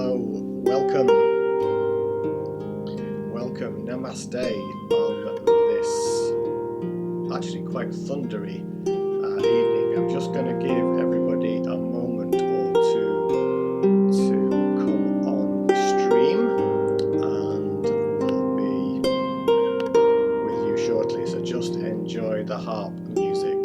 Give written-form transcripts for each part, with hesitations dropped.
Hello, welcome, namaste on this actually quite thundery evening. I'm just going to give everybody a moment or two to come on stream, and we'll be with you shortly, so just enjoy the harp music.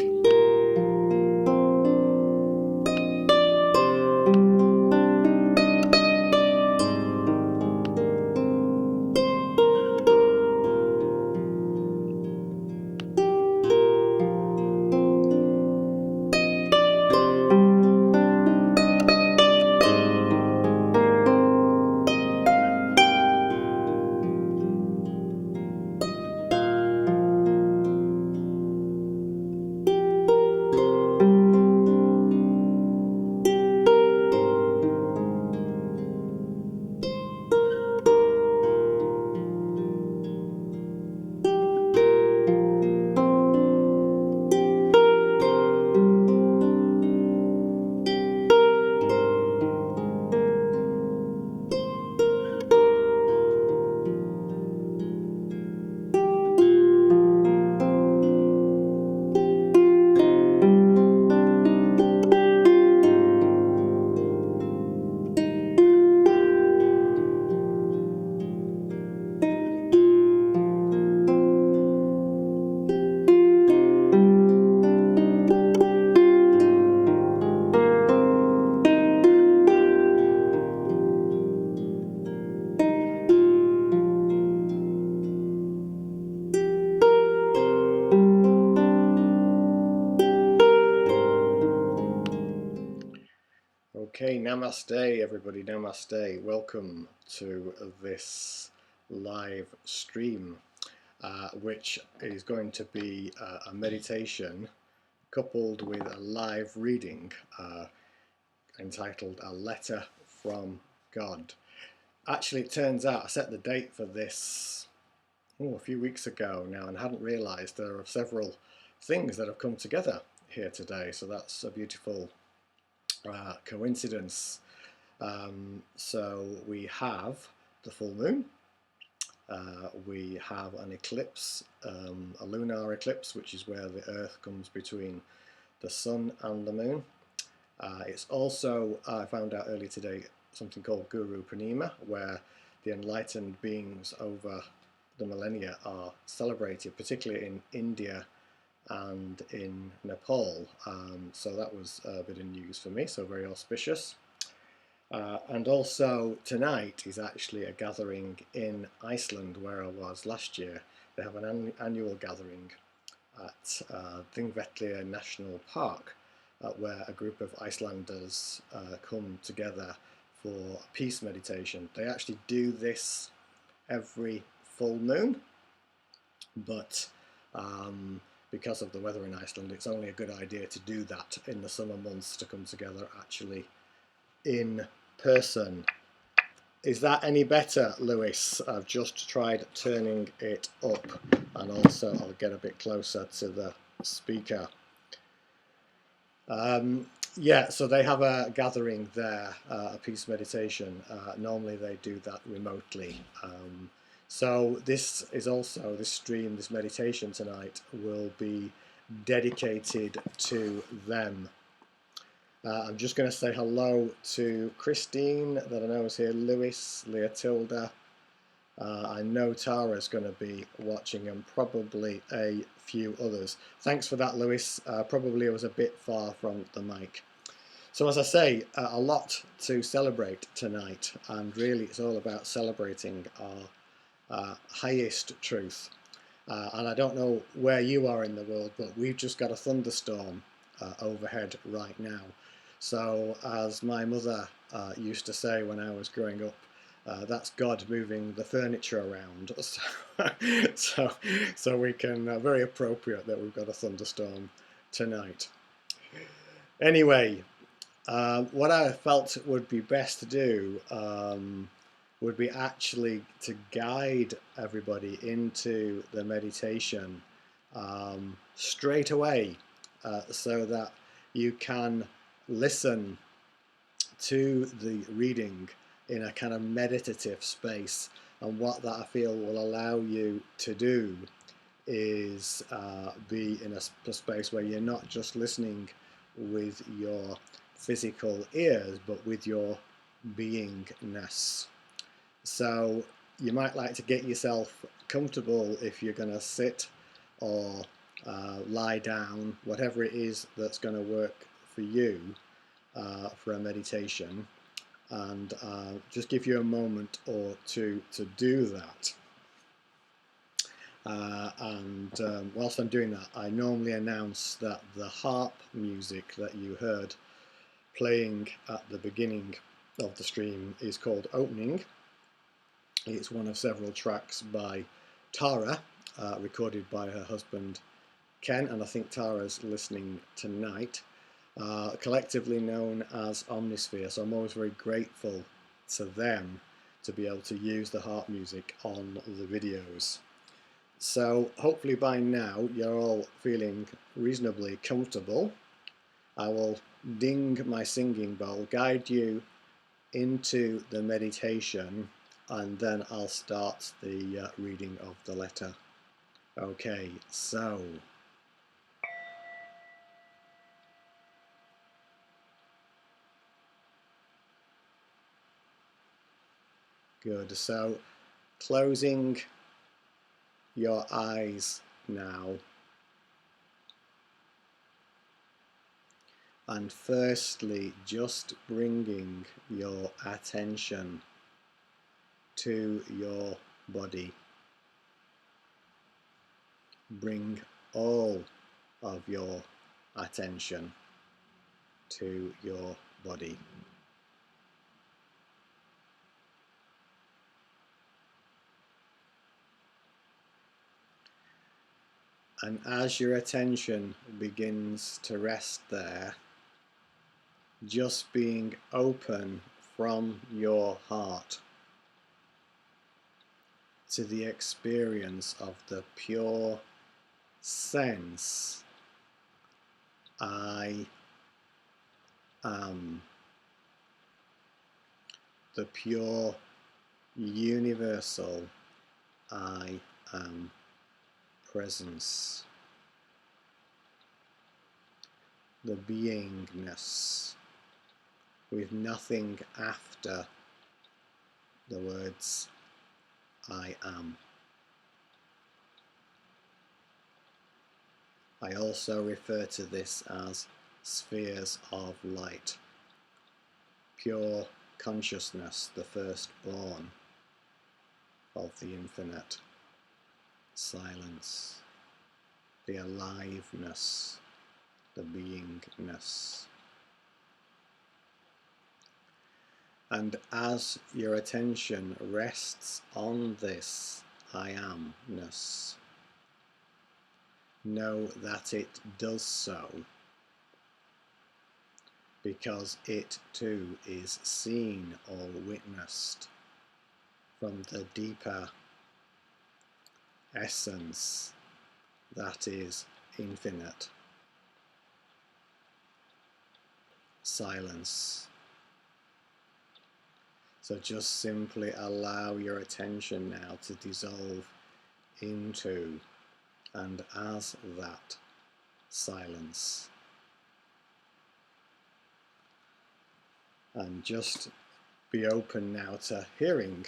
Okay, namaste everybody, namaste. Welcome to this live stream, which is going to be a meditation coupled with a live reading entitled A Letter from God. Actually, it turns out I set the date for this a few weeks ago now and hadn't realised there are several things that have come together here today, so that's a beautiful coincidence. So we have the full moon, we have an eclipse, a lunar eclipse, which is where the earth comes between the sun and the moon. It's also, I found out earlier today, something called Guru Purnima, where the enlightened beings over the millennia are celebrated, particularly in India and in Nepal, so that was a bit of news for me, so very auspicious. And also tonight is actually a gathering in Iceland, where I was last year. They have an annual gathering at Thingvellir National Park, where a group of Icelanders come together for peace meditation. They actually do this every full moon, but because of the weather in Iceland, it's only a good idea to do that in the summer months, to come together actually in person. Is that any better, Lewis? I've just tried turning it up, and also I'll get a bit closer to the speaker. Yeah, so they have a gathering there, a peace meditation. Normally they do that remotely. So this is also, this stream, this meditation tonight will be dedicated to them. I'm just going to say hello to Christine, that I know is here, Lewis, Leotilda. I know Tara's going to be watching, and probably a few others. Thanks for that, Lewis. Probably was a bit far from the mic. So as I say, a lot to celebrate tonight, and really it's all about celebrating our highest truth. And I don't know where you are in the world, but we've just got a thunderstorm overhead right now. So as my mother used to say when I was growing up, that's God moving the furniture around. So we can, very appropriate that we've got a thunderstorm tonight. Anyway, what I felt would be best to do would be actually to guide everybody into the meditation straight away, so that you can listen to the reading in a kind of meditative space. And what that I feel will allow you to do is be in a space where you're not just listening with your physical ears, but with your beingness. So you might like to get yourself comfortable if you're going to sit or lie down, whatever it is that's going to work for you for a meditation, and just give you a moment or two to do that. Whilst I'm doing that, I normally announce that the harp music that you heard playing at the beginning of the stream is called Opening. It's one of several tracks by Tara, recorded by her husband Ken, and I think Tara's listening tonight, collectively known as Omnisphere. So I'm always very grateful to them to be able to use the harp music on the videos. So hopefully by now you're all feeling reasonably comfortable. I will ding my singing bowl, guide you into the meditation, and then I'll start the reading of the letter. Okay, so good. So closing your eyes now, and firstly just bringing your attention to your body. Bring all of your attention to your body. And as your attention begins to rest there, just being open from your heart to the experience of the pure sense I am, the pure universal I am presence, the beingness with nothing after the words I am. I also refer to this as spheres of light, pure consciousness, the firstborn of the infinite, silence, the aliveness, the beingness. And as your attention rests on this I amness, know that it does so because it too is seen or witnessed from the deeper essence that is infinite silence. So just simply allow your attention now to dissolve into and as that silence. And just be open now to hearing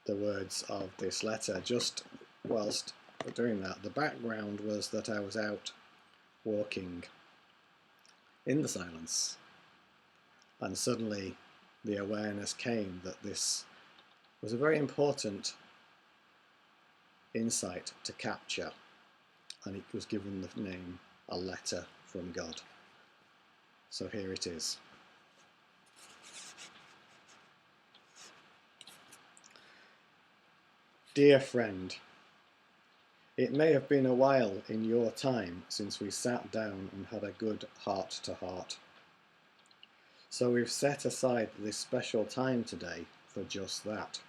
the words of this letter. Just whilst doing that, the background was that I was out walking in the silence, and suddenly the awareness came that this was a very important insight to capture, and it was given the name A Letter from God. So here it is. Dear friend, it may have been a while in your time since we sat down and had a good heart-to-heart. So we've set aside this special time today for just that.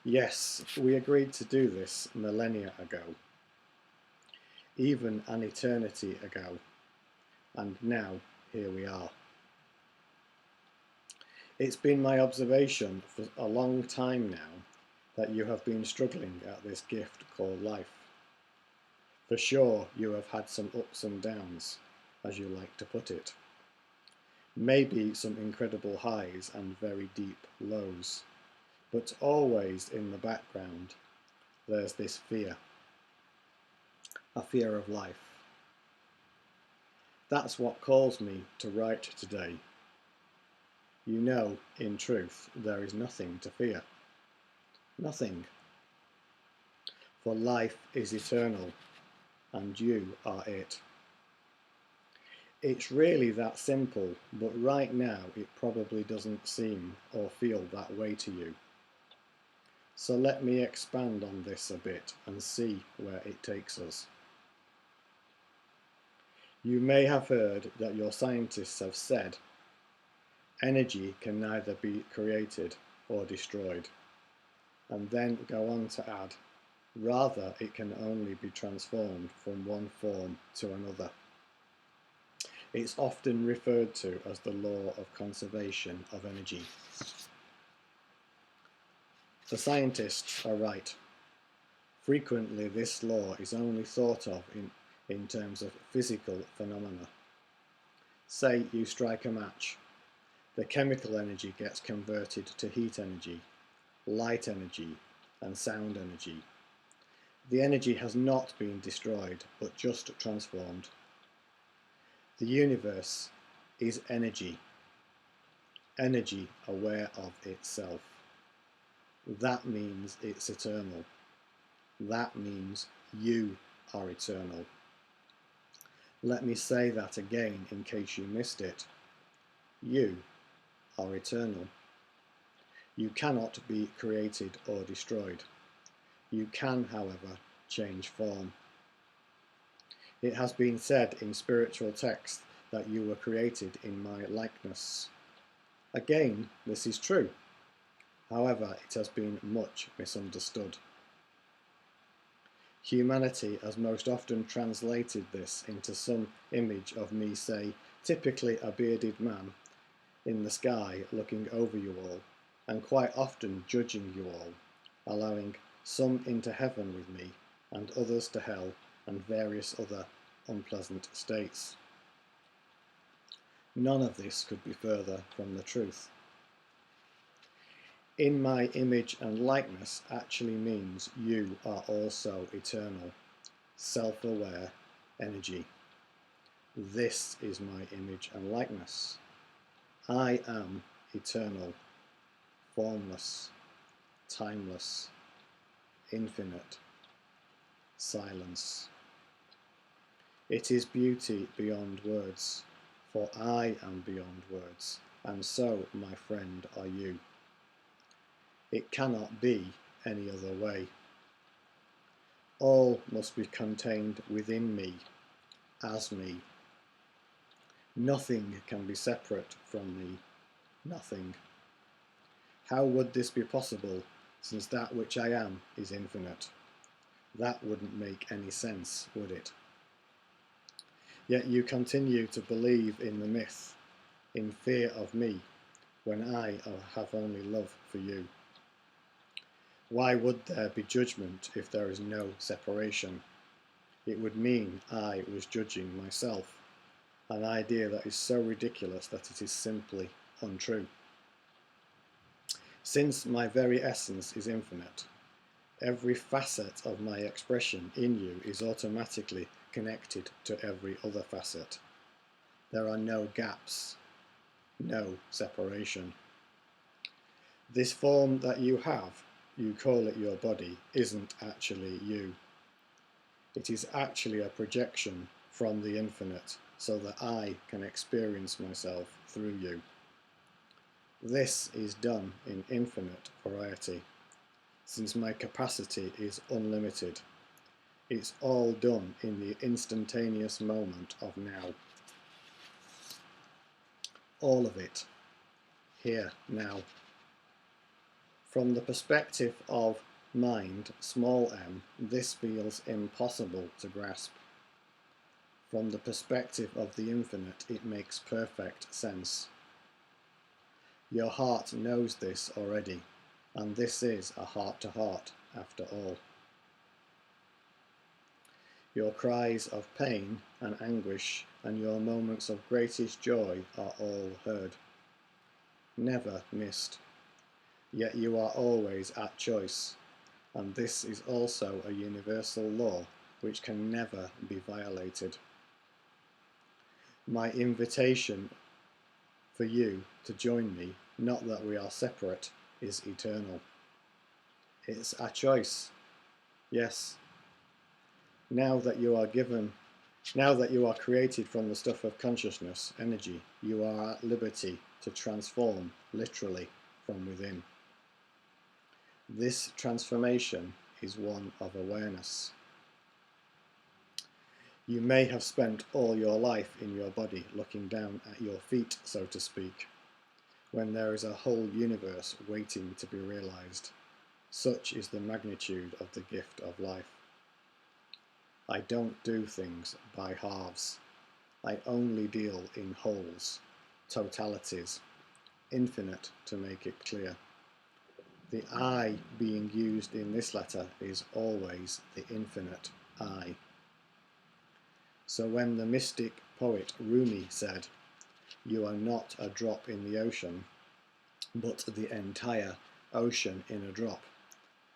Yes, we agreed to do this millennia ago, even an eternity ago, and now here we are. It's been my observation for a long time now that you have been struggling at this gift called life. For sure, you have had some ups and downs, as you like to put it. Maybe some incredible highs and very deep lows. But always in the background, there's this fear. A fear of life. That's what calls me to write today. You know, in truth, there is nothing to fear. Nothing. For life is eternal, and you are it. It's really that simple, but right now it probably doesn't seem or feel that way to you. So let me expand on this a bit and see where it takes us. You may have heard that your scientists have said energy can neither be created or destroyed, and then go on to add, rather it can only be transformed from one form to another. It's often referred to as the law of conservation of energy. The scientists are right. Frequently this law is only thought of in terms of physical phenomena. Say you strike a match. The chemical energy gets converted to heat energy, light energy, and sound energy. The energy has not been destroyed, but just transformed. The universe is energy, energy aware of itself. That means it's eternal. That means you are eternal. Let me say that again in case you missed it. You are eternal. You cannot be created or destroyed. You can, however, change form. It has been said in spiritual texts that you were created in my likeness. Again, this is true. However, it has been much misunderstood. Humanity has most often translated this into some image of me, say, typically a bearded man, in the sky looking over you all, and quite often judging you all, allowing some into heaven with me, and others to hell, and various other unpleasant states. None of this could be further from the truth. In my image and likeness actually means you are also eternal, self-aware energy. This is my image and likeness. I am eternal, formless, timeless, infinite, silence. It is beauty beyond words, for I am beyond words, and so, my friend, are you. It cannot be any other way. All must be contained within me, as me. Nothing can be separate from me, nothing. How would this be possible, since that which I am is infinite? That wouldn't make any sense, would it? Yet you continue to believe in the myth, in fear of me, when I have only love for you. Why would there be judgment if there is no separation? It would mean I was judging myself, an idea that is so ridiculous that it is simply untrue. Since my very essence is infinite, every facet of my expression in you is automatically connected to every other facet. There are no gaps, no separation. This form that you have, you call it your body, isn't actually you. It is actually a projection from the infinite, so that I can experience myself through you. This is done in infinite variety, since my capacity is unlimited. It's all done in the instantaneous moment of now. All of it, here, now. From the perspective of mind, small m, this feels impossible to grasp. From the perspective of the infinite, it makes perfect sense. Your heart knows this already, and this is a heart-to-heart after all. Your cries of pain and anguish and your moments of greatest joy are all heard, never missed. Yet you are always at choice, and this is also a universal law which can never be violated. My invitation for you to join me, not that we are separate, is eternal. It's a choice. Yes. Now that you are created from the stuff of consciousness, energy, you are at liberty to transform literally from within. This transformation is one of awareness. You may have spent all your life in your body looking down at your feet, so to speak, when there is a whole universe waiting to be realized. Such is the magnitude of the gift of life. I don't do things by halves. I only deal in wholes, totalities, infinite to make it clear. The I being used in this letter is always the infinite I. So when the mystic poet Rumi said, "You are not a drop in the ocean, but the entire ocean in a drop,"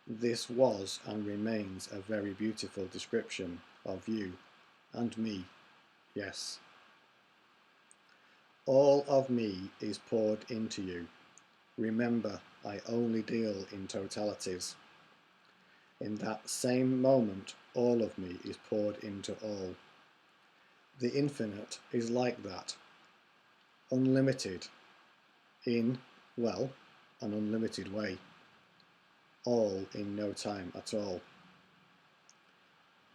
this was and remains a very beautiful description of you and me, yes. All of me is poured into you. Remember, I only deal in totalities. In that same moment, all of me is poured into all. The infinite is like that, unlimited in, well, an unlimited way, all in no time at all.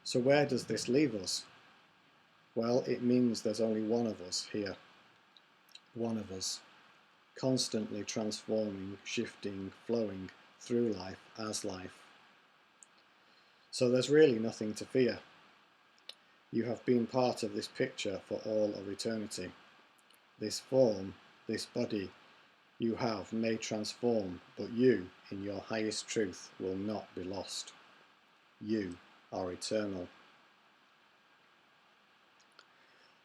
So where does this leave us? Well, it means there's only one of us here, one of us, constantly transforming, shifting, flowing through life as life. So there's really nothing to fear. You have been part of this picture for all of eternity. This form, this body you have may transform, but you, in your highest truth, will not be lost. You are eternal.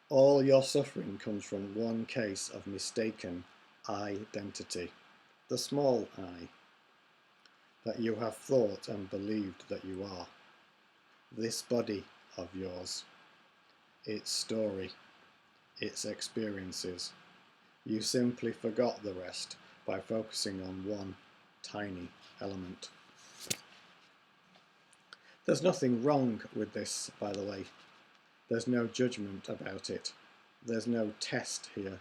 All your suffering comes from one case of mistaken identity, the small I, that you have thought and believed that you are. This body of yours, its story, its experiences. You simply forgot the rest by focusing on one tiny element. There's nothing wrong with this, by the way. There's no judgment about it. There's no test here,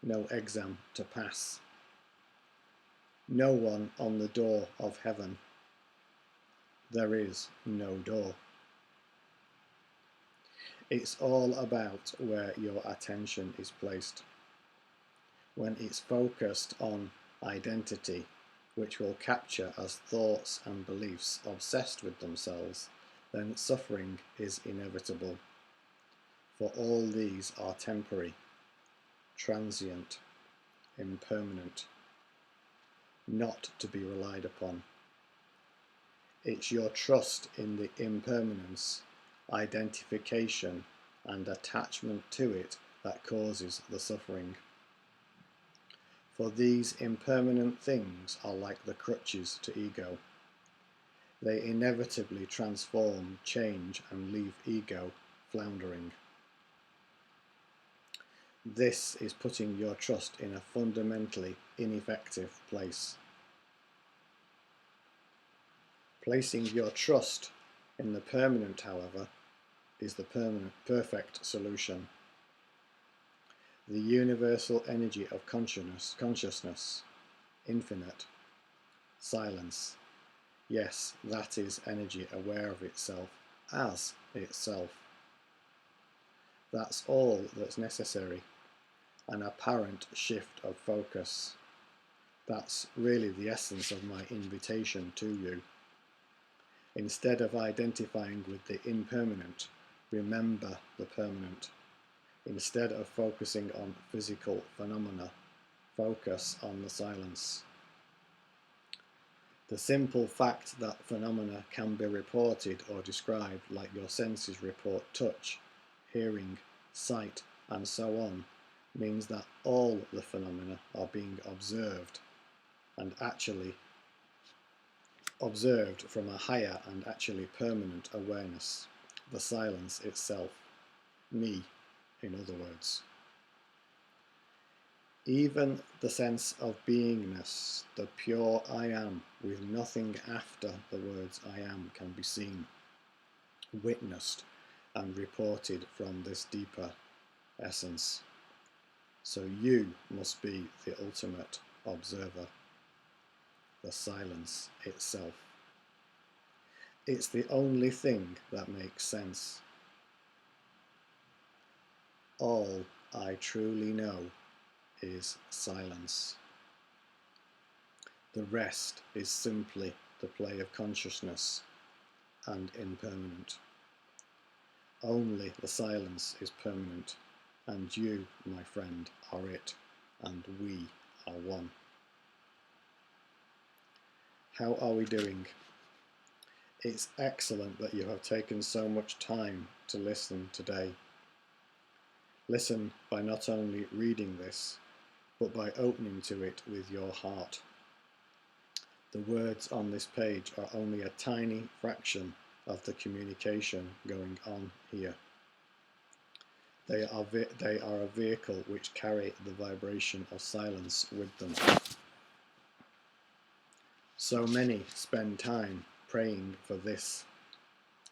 no exam to pass. No one on the door of heaven. There is no door. It's all about where your attention is placed. When it's focused on identity, which will capture as thoughts and beliefs obsessed with themselves, then suffering is inevitable. For all these are temporary, transient, impermanent, not to be relied upon. It's your trust in the impermanence, identification, and attachment to it that causes the suffering. For these impermanent things are like the crutches to ego. They inevitably transform, change, and leave ego floundering. This is putting your trust in a fundamentally ineffective place. Placing your trust in the permanent, however, is the perfect solution. The universal energy of consciousness, infinite, silence. Yes, that is energy aware of itself as itself. That's all that's necessary. An apparent shift of focus. That's really the essence of my invitation to you. Instead of identifying with the impermanent, remember the permanent. Instead of focusing on physical phenomena, Focus on the silence. The simple fact that phenomena can be reported or described like your senses report touch, hearing, sight, and so on, means that all the phenomena are being observed, and actually observed from a higher and actually permanent awareness, the silence itself, me, in other words. Even the sense of beingness, the pure I am, with nothing after the words I am, can be seen, witnessed, and reported from this deeper essence. So you must be the ultimate observer, the silence itself. It's the only thing that makes sense. All I truly know is silence. The rest is simply the play of consciousness and impermanent. Only the silence is permanent, and you, my friend, are it, and we are one. How are we doing? It's excellent that you have taken so much time to listen today. Listen by not only reading this, but by opening to it with your heart. The words on this page are only a tiny fraction of the communication going on here. They are a vehicle which carry the vibration of silence with them. So many spend time praying for this,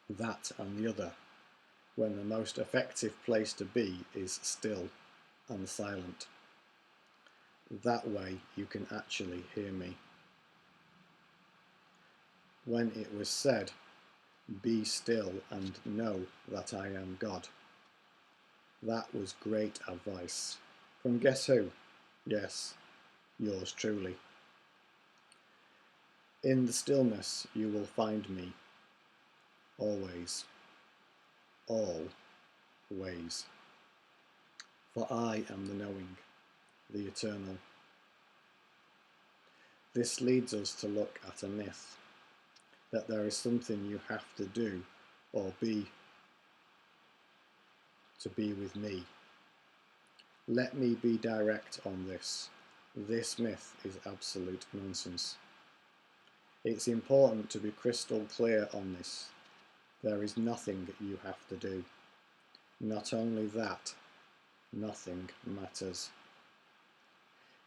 that, and the other, when the most effective place to be is still and silent. That way you can actually hear me. When it was said, "Be still and know that I am God," that was great advice. From guess who? Yes, yours truly. In the stillness you will find me, always, all ways. For I am the knowing, the eternal. This leads us to look at a myth, that there is something you have to do or be to be with me. Let me be direct on this. This myth is absolute nonsense. It's important to be crystal clear on this. There is nothing you have to do. Not only that, nothing matters.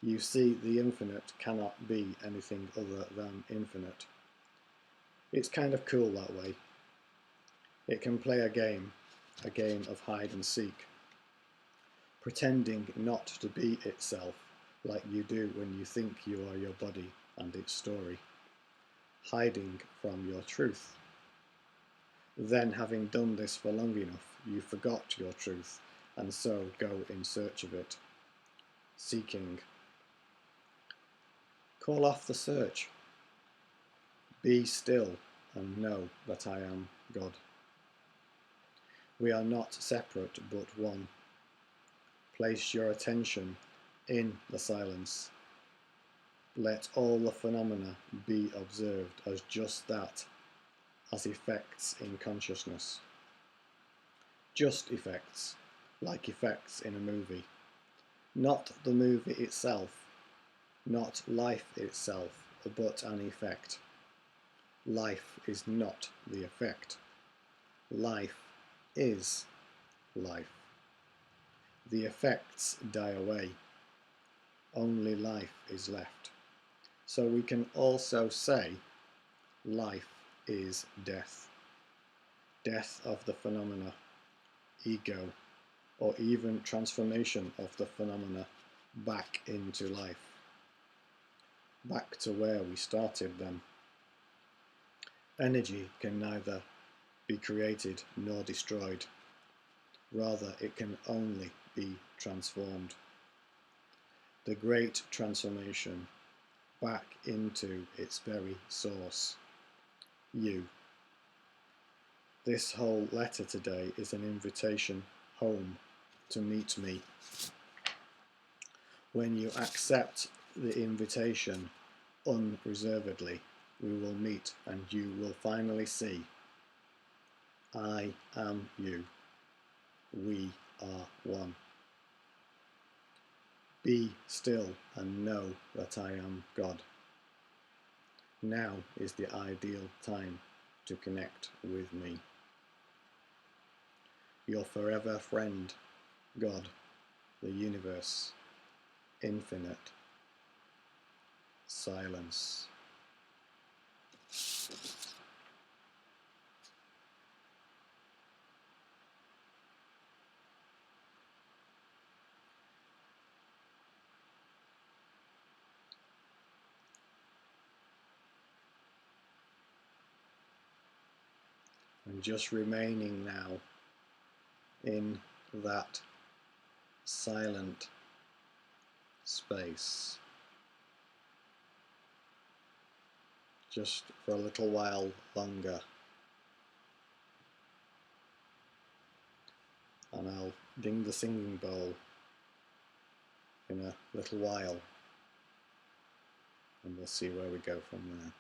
You see, the infinite cannot be anything other than infinite. It's kind of cool that way. It can play a game of hide and seek, pretending not to be itself, like you do when you think you are your body and its story, hiding from your truth. Then, having done this for long enough, you forgot your truth, and so go in search of it, seeking. Call off the search. Be still and know that I am God. We are not separate but one. Place your attention in the silence. Let all the phenomena be observed as just that, as effects in consciousness. Just effects, like effects in a movie. Not the movie itself, not life itself, but an effect. Life is not the effect. Life is life. The effects die away. Only life is left. So we can also say life is death. Death of the phenomena, ego, or even transformation of the phenomena back into life. Back to where we started them. Energy can neither be created nor destroyed. Rather, it can only be transformed. The great transformation back into its very source. You. This whole letter today is an invitation home to meet me. When you accept the invitation unreservedly, we will meet and you will finally see. I am you. We are one. Be still and know that I am God. Now is the ideal time to connect with me. Your forever friend, God, the universe, infinite, silence. And just remaining now in that silent space, just for a little while longer. And I'll ding the singing bowl in a little while, and we'll see where we go from there.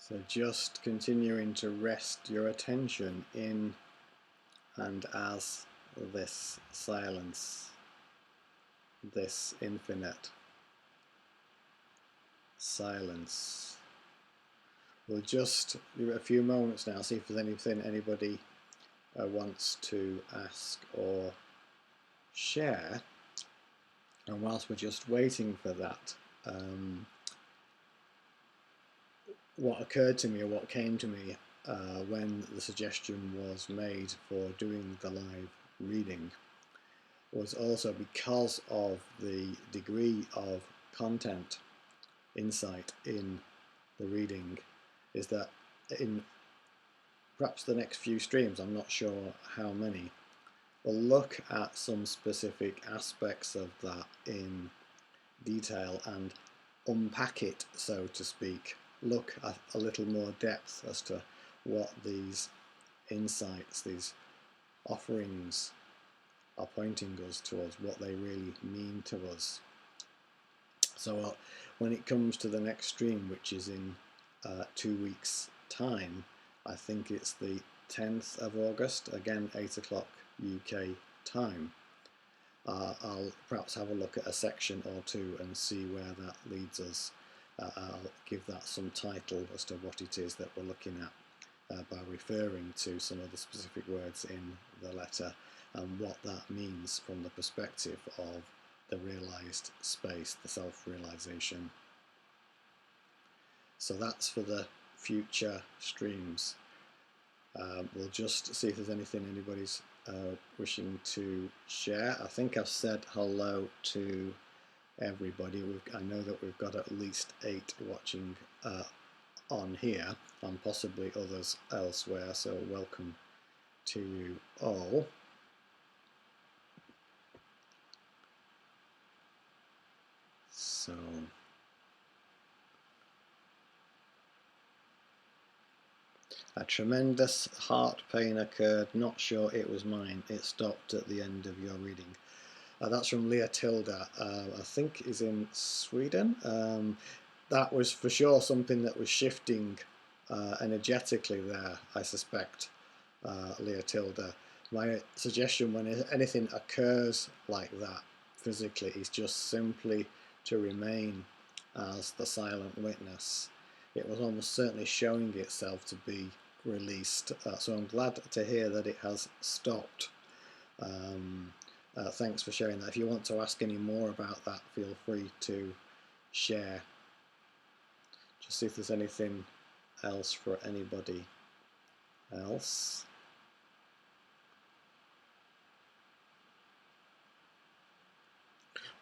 So just continuing to rest your attention in and as this silence, this infinite silence. We'll just give it a few moments now, see if there's anything anybody wants to ask or share. And whilst we're just waiting for that, what occurred to me, or what came to me when the suggestion was made for doing the live reading, was also because of the degree of content, insight in the reading, is that in perhaps the next few streams, I'm not sure how many, we'll look at some specific aspects of that in detail and unpack it, so to speak, look at a little more depth as to what these insights, these offerings are pointing us towards, what they really mean to us. So when it comes to the next stream, which is in 2 weeks' time, I think it's the 10th of August, again 8 o'clock UK time, I'll perhaps have a look at a section or two and see where that leads us. I'll give that some title as to what it is that we're looking at by referring to some of the specific words in the letter and what that means from the perspective of the realised space, the self-realisation. So that's for the future streams. We'll just see if there's anything anybody's wishing to share. I think I've said hello to everybody. I know that we've got at least 8 watching on here and possibly others elsewhere, so welcome to you all. So a tremendous heart pain occurred, not sure it was mine, it stopped at the end of your reading. That's from Leah Tilda, I think is in Sweden. That was for sure something that was shifting energetically there, I suspect, Leah Tilda. My suggestion when anything occurs like that physically is just simply to remain as the silent witness. It was almost certainly showing itself to be released, so I'm glad to hear that it has stopped. Thanks for sharing that. If you want to ask any more about that, feel free to share. Just see if there's anything else for anybody else.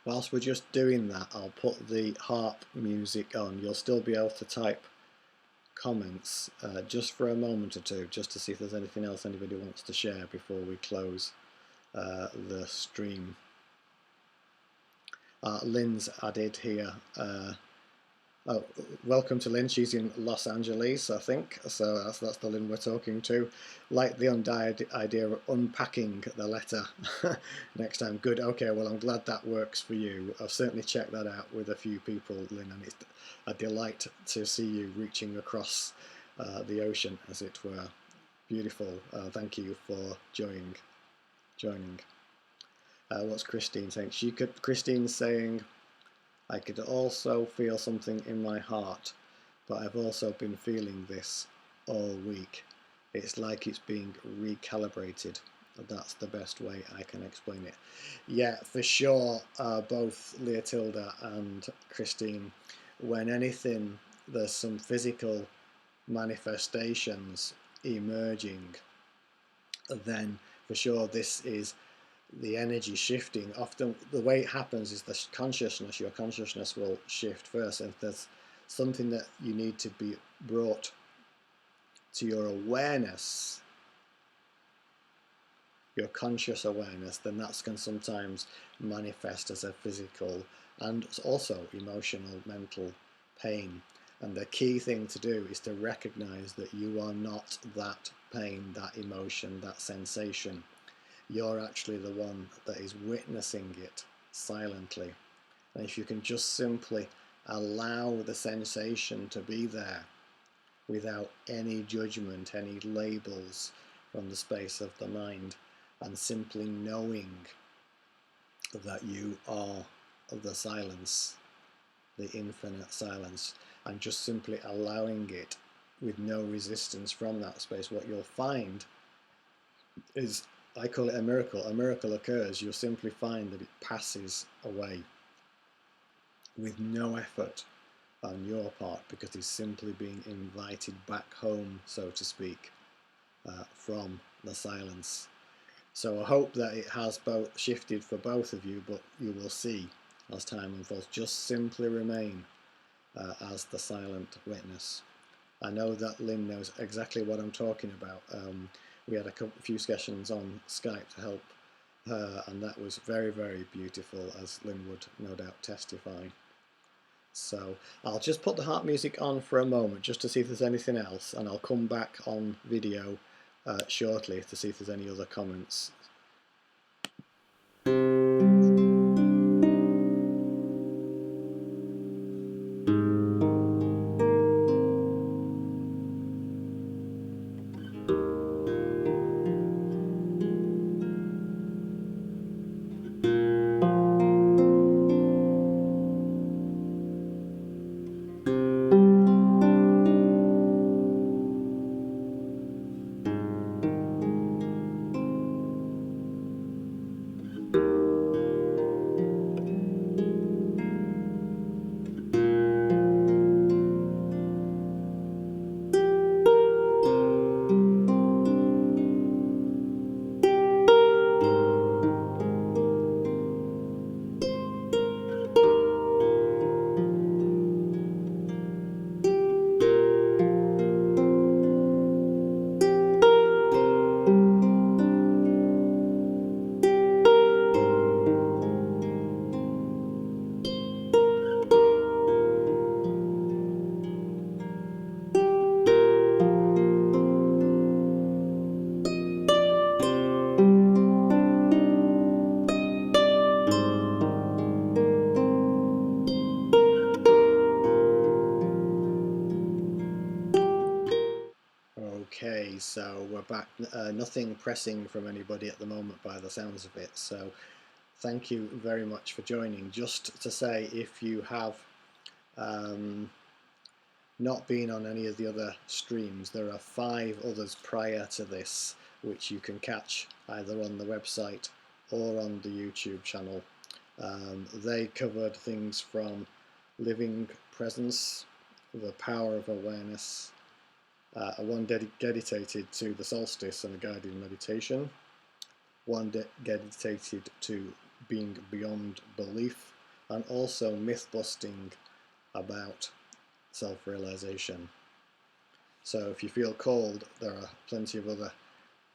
Whilst we're just doing that, I'll put the harp music on. You'll still be able to type comments just for a moment or two, just to see if there's anything else anybody wants to share before we close the stream. Lynn's added here. Oh, welcome to Lynn. She's in Los Angeles, I think. So that's the Lynn we're talking to. Like the idea of unpacking the letter next time. Good. Okay. Well, I'm glad that works for you. I've certainly checked that out with a few people, Lynn, and it's a delight to see you reaching across the ocean, as it were. Beautiful. Thank you for joining. What's Christine saying? Christine's saying, I could also feel something in my heart, but I've also been feeling this all week. It's like it's being recalibrated. That's the best way I can explain it. Yeah, for sure, both Leotilda and Christine, when there's some physical manifestations emerging, then for sure this is the energy shifting. Often the way it happens is your consciousness will shift first, and if there's something that you need to be brought to your awareness, your conscious awareness, then that can sometimes manifest as a physical and also emotional, mental pain. And the key thing to do is to recognize that you are not that pain, that emotion, that sensation. You're actually the one that is witnessing it silently. And if you can just simply allow the sensation to be there without any judgment, any labels from the space of the mind, and simply knowing that you are the silence, the infinite silence, and just simply allowing it with no resistance from that space, what you'll find is, I call it a miracle. A miracle occurs. You'll simply find that it passes away with no effort on your part, because it's simply being invited back home, so to speak, from the silence. So I hope that it has both shifted for both of you, but you will see as time unfolds. Just simply remain as the silent witness. I know that Lynn knows exactly what I'm talking about. We had a few sessions on Skype to help her, and that was very, very beautiful, as Lynn would no doubt testify. So I'll just put the harp music on for a moment just to see if there's anything else, and I'll come back on video shortly to see if there's any other comments. Okay, so we're back. Nothing pressing from anybody at the moment by the sounds of it. So thank you very much for joining. Just to say, if you have not been on any of the other streams, there are 5 others prior to this which you can catch either on the website or on the YouTube channel. They covered things from living presence, the power of awareness, one dedicated to the solstice and a guided meditation, one dedicated to being beyond belief, and also myth busting about self-realization. So if you feel called, there are plenty of other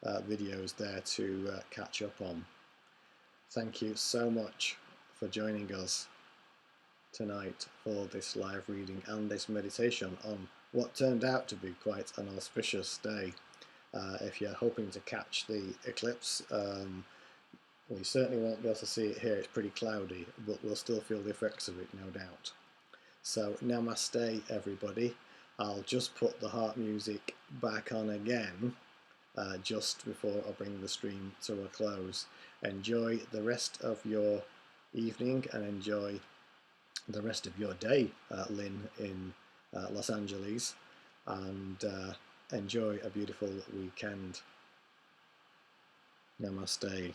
videos there to catch up on. Thank you so much for joining us tonight for this live reading and this meditation on what turned out to be quite an auspicious day. If you're hoping to catch the eclipse, well, you certainly won't be able to see it here, it's pretty cloudy, but we'll still feel the effects of it, no doubt. So namaste everybody. I'll just put the harp music back on again just before I bring the stream to a close. Enjoy the rest of your evening and enjoy the rest of your day, Lynn, in Los Angeles, and enjoy a beautiful weekend. Namaste.